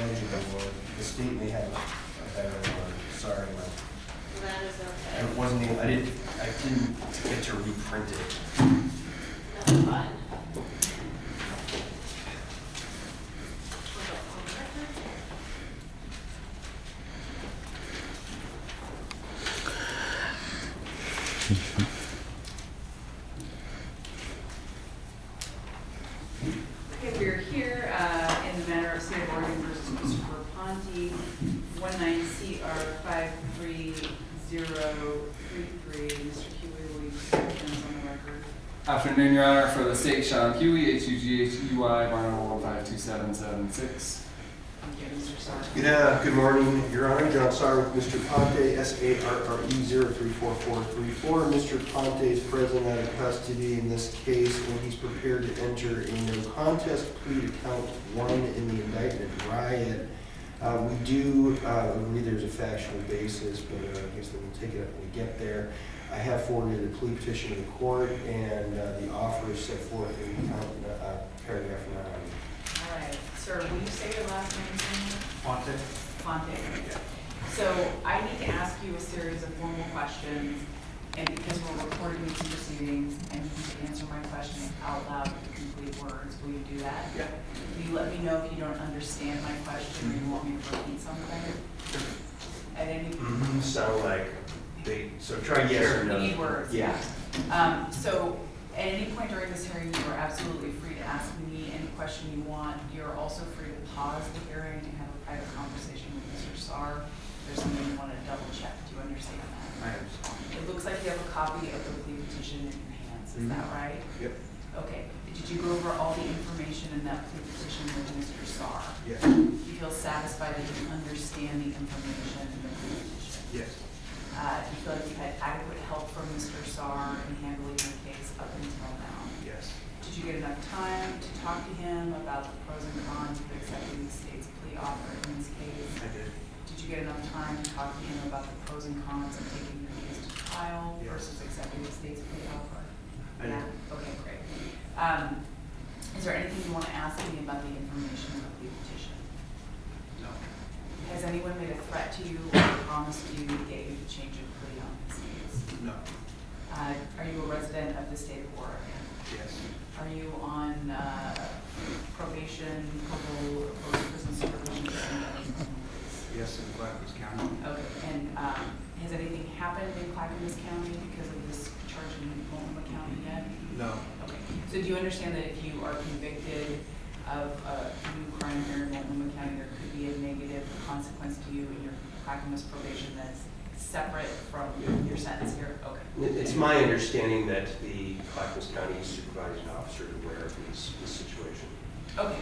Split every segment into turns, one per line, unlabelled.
legible word. The state may have a better word. Sorry, but
That is okay.
it wasn't even, I didn't get to reprint it.
That's fine.
Okay, we're here in the matter of State of Oregon versus Christopher Ponte, 19CR53033. Mr. Huey, will you put things on the record?
Afternoon, Your Honor. For the state, Sean Huey, HUGHUI, Barnum 1527776.
Thank you, Mr. Sarr.
Good morning, Your Honor. John Sarr with Mr. Ponte, SARRE034434. Mr. Ponte is present out of custody in this case, and he's prepared to enter a no contest plea to count 1 in the indictment riot. We do believe there's a factual basis, but I guess we'll take it up when we get there. I have forwarded a plea petition to the court, and the offer is set forth in paragraph 9.
All right, sir, will you say your last name again?
Ponte?
Ponte. So I need to ask you a series of formal questions, and because we're recording these proceedings, and you need to answer my question out loud with complete words, will you do that?
Yeah.
Will you let me know if you don't understand my question or you want me to repeat something? At any
Sound like so try yes or no.
We need words.
Yeah.
So at any point during this hearing, you are absolutely free to ask me any question you want. You're also free to pause the hearing and have a private conversation with Mr. Sarr. If there's something you want to double check. Do you understand that?
I understand.
It looks like you have a copy of the plea petition in your hands. Is that right?
Yep.
Okay. Did you go over all the information in that plea petition with Mr. Sarr?
Yes.
Do you feel satisfied that you understand the information in the plea petition?
Yes.
Do you feel like you've had adequate help from Mr. Sarr in handling your case up until now?
Yes.
Did you get enough time to talk to him about the pros and cons of accepting the state's plea offer in this case?
I did.
Did you get enough time to talk to him about the pros and cons of taking your case to trial
Yes.
versus accepting the state's plea offer?
I did.
Okay, great. Is there anything you want to ask me about the information in the plea petition?
No.
Has anyone made a threat to you or promised you to get you to change your plea on this case?
No.
Are you a resident of the state of Oregon?
Yes.
Are you on probation, parole, or prison supervision?
Yes, in Clackamas County.
Okay, and has anything happened in Clackamas County because of this charge in Multnomah County yet?
No.
Okay, so do you understand that if you are convicted of a new crime here in Multnomah County, there could be a negative consequence to you in your Clackamas probation that's separate from your sentence here? Okay.
It's my understanding that the Clackamas County supervising officer is aware of this situation.
Okay.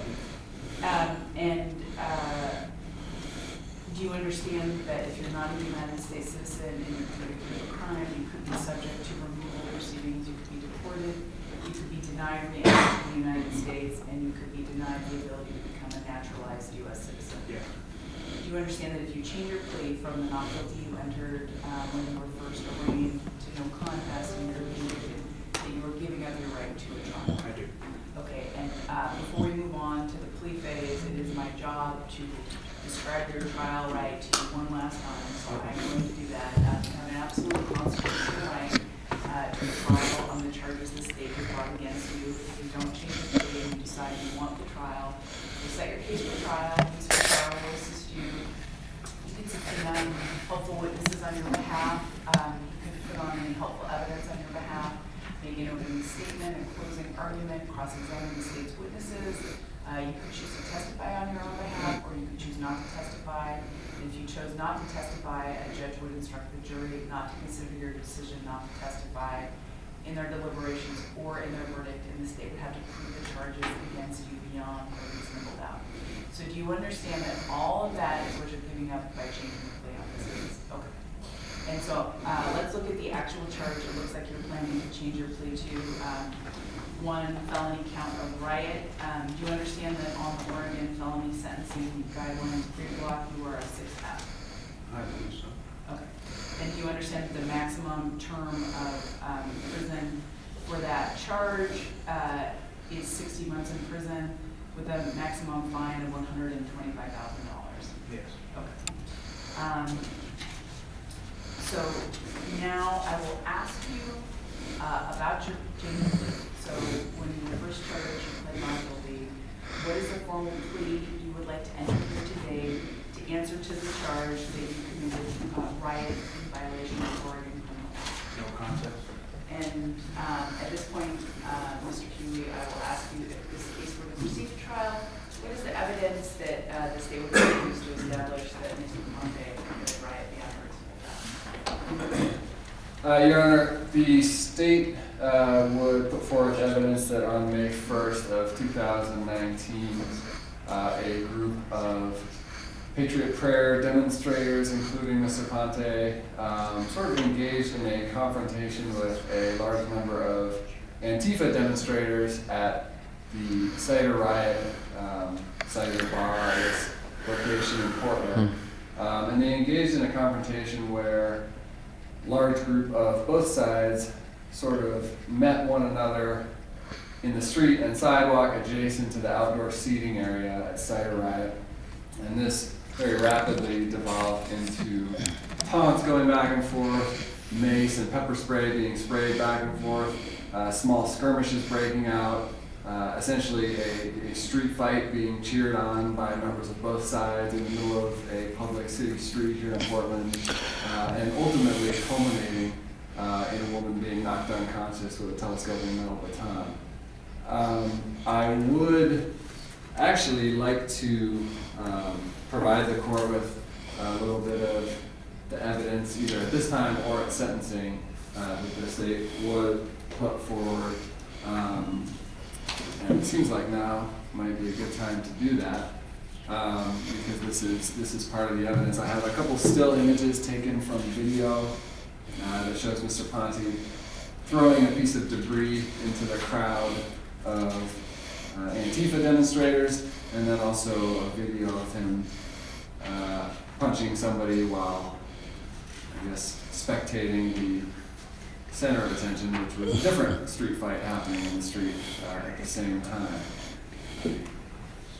Do you understand that if you're not a United States citizen and you're convicted of a crime, you could be subject to removal proceedings, you could be deported, you could be denied re-entry to the United States, and you could be denied the ability to become a naturalized U.S. citizen?
Yeah.
Do you understand that if you change your plea from the not guilty you entered when you were first arraigned to no contest and you're convicted, that you are giving up your right to a trial?
I do.
Okay, and before we move on to the plea phase, it is my job to describe your trial right to you one last time, so I'm going to do that. You have an absolute constitutional right to trial on the charges the state has brought against you. If you don't change the plea and you decide you want the trial, you set your case for trial, Mr. Sarr will assist you. You can subpoena helpful witnesses on your behalf. You can put on any helpful evidence on your behalf, make an opening statement, a closing argument, cross-examine the state's witnesses. You could choose to testify on your own behalf, or you could choose not to testify. And if you chose not to testify, a judge would instruct the jury not to consider your decision not to testify in their deliberations or in their verdict, and the state would have to prove the charges against you beyond a reasonable doubt. So do you understand that all of that is what you're giving up by changing the plea on this case? Okay. And so let's look at the actual charge. It looks like you're planning to change your plea to one felony count of riot. Do you understand that on the Oregon felony sentencing guidelines pre-block you are a 6F?
I believe so.
Okay. And do you understand that the maximum term of prison for that charge is 60 months in prison with a maximum fine of $125,000? So now I will ask you about your change of plea. So when you were first charged, you pled not guilty. What is the formal plea you would like to enter here today to answer to the charge that you committed riot in violation of Oregon criminal law?
No contest.
And at this point, Mr. Huey, I will ask you if this case were to proceed to trial, what is the evidence that the state would use to establish that Mr. Ponte committed riot beyond reasonable doubt?
Your Honor, the state would put forth evidence that on May 1st of 2019, a group of Patriot Prayer demonstrators, including Mr. Ponte, sort of engaged in a confrontation with a large number of Antifa demonstrators at the Cider Riot, Cider Bar at this location in Portland. And they engaged in a confrontation where a large group of both sides sort of met one another in the street and sidewalk adjacent to the outdoor seating area at Cider Riot. And this very rapidly devolved into taunts going back and forth, mace and pepper spray being sprayed back and forth, small skirmishes breaking out, essentially a street fight being cheered on by members of both sides in the middle of a public city street here in Portland, and ultimately culminating in a woman being knocked unconscious with a telescoping metal baton. I would actually like to provide the court with a little bit of the evidence, either at this time or at sentencing, that the state would put forward. And it seems like now might be a good time to do that, because this is part of the evidence. I have a couple still images taken from video that shows Mr. Ponte throwing a piece of debris into the crowd of Antifa demonstrators, and then also a video of him punching somebody while, I guess, spectating the center of attention, which was a different street fight happening in the street at the same time.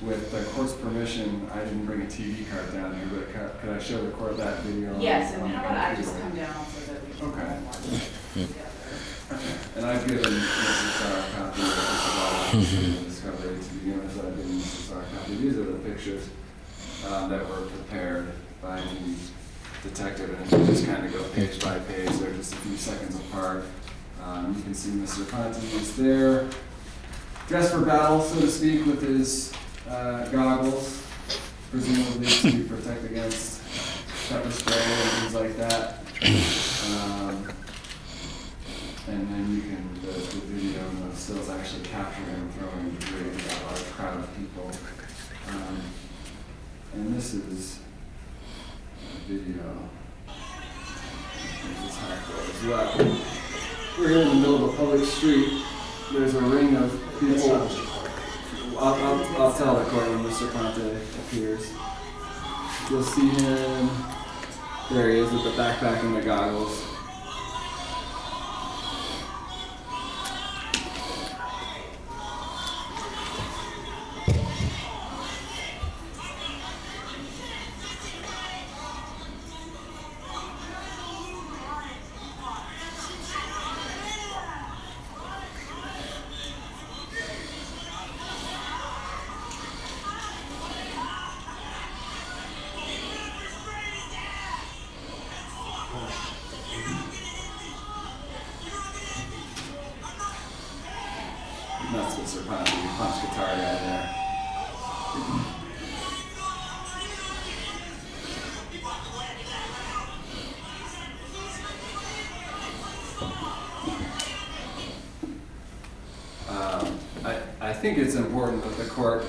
With the court's permission, I didn't bring a TV card down here, but could I show the court that video?
Yes,
on
and
the
how about I just
computer?
come down so that we can
Okay.
all watch it together.
Okay. And I've given Mrs. Starr a copy of the discovery to begin with. I've given Mrs. Starr a copy. These are the pictures that were prepared by the detective, and if you just kind of go page by page, they're just a few seconds apart. You can see Mr. Ponte is there, dressed for battle, so to speak, with his goggles, presumably to protect against pepper spray and things like that. And then you can, the video and the stills actually capture him throwing debris at a large crowd of people. And this is a video. This is how it goes. Well, we're here in the middle of a public street. There's a ring of people. I'll tell the court when Mr. Ponte appears. You'll see him. There he is with the backpack and the goggles. That's Mr. Ponte, the punch guitar guy there. I think it's important that the court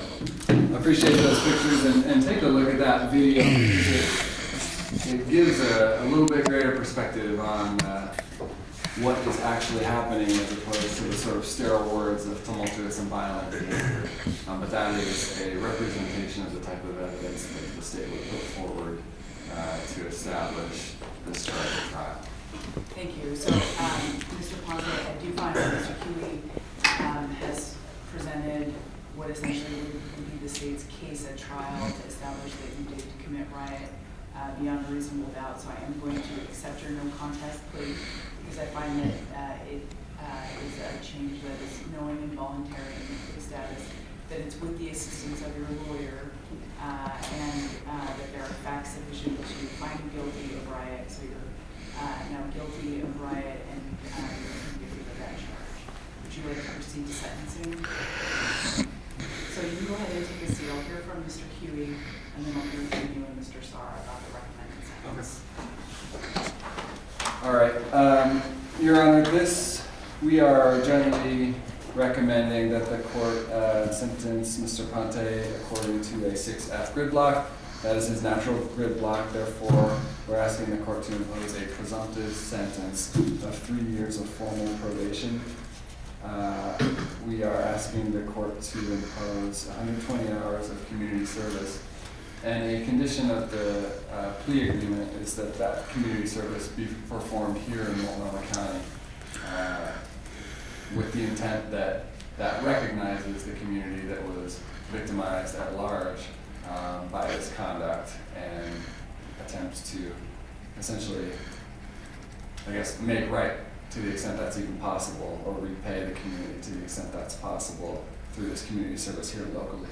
appreciate those pictures and take a look at that video. It gives a little bit greater perspective on what is actually happening as opposed to the sort of sterile words of tumultuous and violent behavior. But that is a representation of the type of evidence that the state would put forward to establish this charge of trial.
Thank you. So, Mr. Ponte, I do find that Mr. Huey has presented what essentially would be the state's case at trial to establish that you did commit riot beyond a reasonable doubt, so I am going to accept your no contest plea, because I find that it is a change that is knowing and voluntary in the plea status, that it's with the assistance of your lawyer, and that there are facts sufficient to find you guilty of riot, so you're now guilty of riot and you're convicted of that charge. Would you like to proceed to sentencing? So you can go ahead and take a seat. I'll hear from Mr. Huey, and then I'll hear from you and Mr. Sarr about the recommended sentence.
All right, Your Honor, we are generally recommending that the court sentence Mr. Ponte according to a 6F grid block. That is his natural grid block. Therefore, we're asking the court to impose a presumptive sentence of 3 years of formal probation. We are asking the court to impose 120 hours of community service. And a condition of the plea agreement is that that community service be performed here in Multnomah County with the intent that that recognizes the community that was victimized at large by this conduct and attempts to essentially, I guess, make right to the extent that's even possible, or repay the community to the extent that's possible through this community service here locally.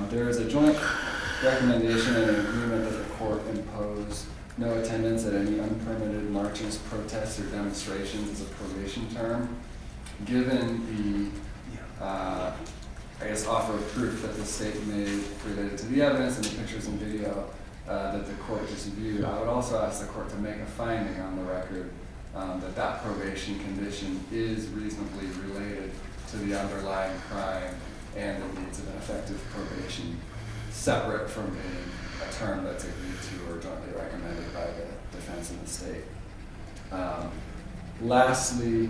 There is a joint recommendation and an agreement that the court impose no attendance at any unpermitted marches, protests, or demonstrations as a probation term. Given the, I guess, offer of proof that the state made related to the evidence and the pictures and video that the court just viewed, I would also ask the court to make a finding on the record that that probation condition is reasonably related to the underlying crime and the needs of an effective probation, separate from being a term that's agreed to or jointly recommended by the defense and the state. Lastly,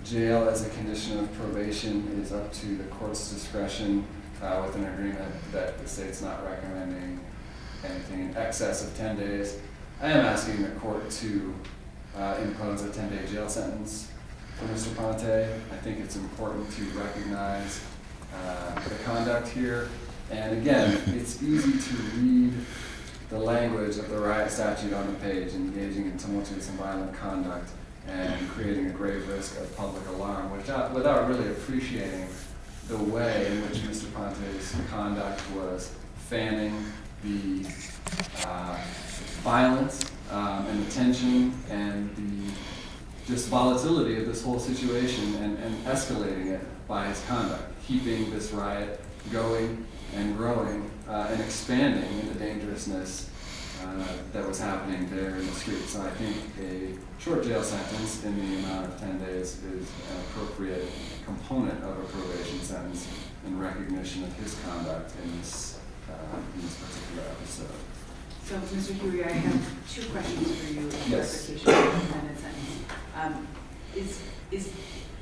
jail as a condition of probation is up to the court's discretion with an agreement that the state's not recommending anything in excess of 10 days. I am asking the court to impose a 10-day jail sentence for Mr. Ponte. I think it's important to recognize the conduct here. And again, it's easy to read the language of the riot statute on the page, engaging in tumultuous and violent conduct and creating a grave risk of public alarm, without really appreciating the way in which Mr. Ponte's conduct was fanning the violence and the tension and the just volatility of this whole situation and escalating it by his conduct, keeping this riot going and growing and expanding in the dangerousness that was happening there in the street. So I think a short jail sentence in the amount of 10 days is an appropriate component of a probation sentence in recognition of his conduct in this particular episode.
So, Mr. Huey, I have two questions for you in
Yes.
clarification of the recommended sentence.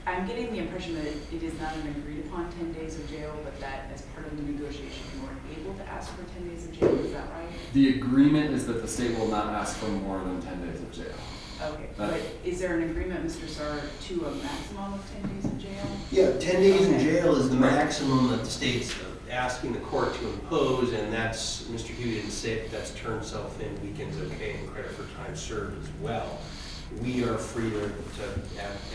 I'm getting the impression that it is not an agreed upon 10 days of jail, but that as part of the negotiation, you were able to ask for 10 days of jail, is that right?
The agreement is that the state will not ask for more than 10 days of jail.
Okay, but is there an agreement, Mr. Sarr, to a maximum of 10 days of jail?
Yeah, 10 days in
Okay.
jail is the maximum that the state's asking the court to impose, and that's, Mr. Huey didn't say if that's term self-in, weekends okay, and credit for time served as well. We are free to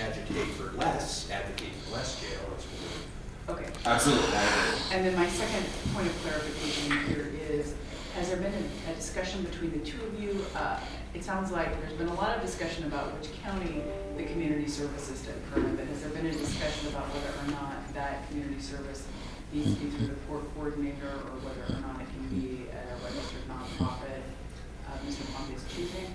advocate for less jail. That's what
Okay.
Absolutely.
And then my second point of clarification here is, has there been a discussion between the two of you? It sounds like there's been a lot of discussion about which county the community service is to occur, but has there been a discussion about whether or not that community service needs to be through the court coordinator, or whether or not it can be a registered nonprofit of Mr. Ponte's choosing?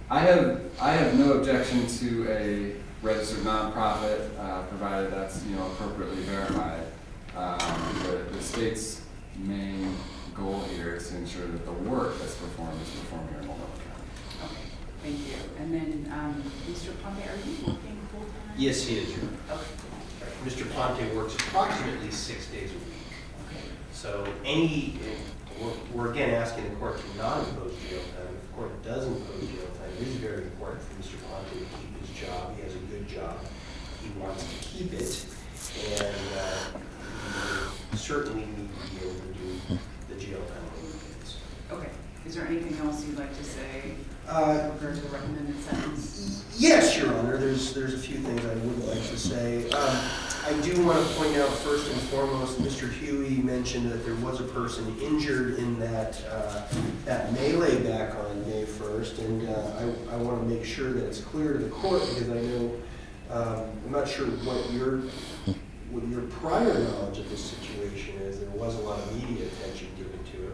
I have no objection to a registered nonprofit, provided that's appropriately verified. The state's main goal here is to ensure that the work that's performed is performed here in Multnomah County.
Okay, thank you. And then, Mr. Ponte, are you working full-time?
Yes, he is.
Okay.
Mr. Ponte works approximately 6 days a week.
Okay.
So we're again asking the court to not impose jail time. If the court does impose jail time, it is very important for Mr. Ponte to keep his job. He has a good job. He wants to keep it. And he certainly need to be able to do the jail time on weekends.
Okay, Is there anything else you'd like to say
Uh,
with regard to the recommended sentence?
Yes, Your Honor, there's a few things I would like to say. I do want to point out first and foremost, Mr. Huey mentioned that there was a person injured in that melee back on May 1st, and I want to make sure that it's clear to the court, because I know, I'm not sure what your prior knowledge of this situation is. There was a lot of media attention given to it.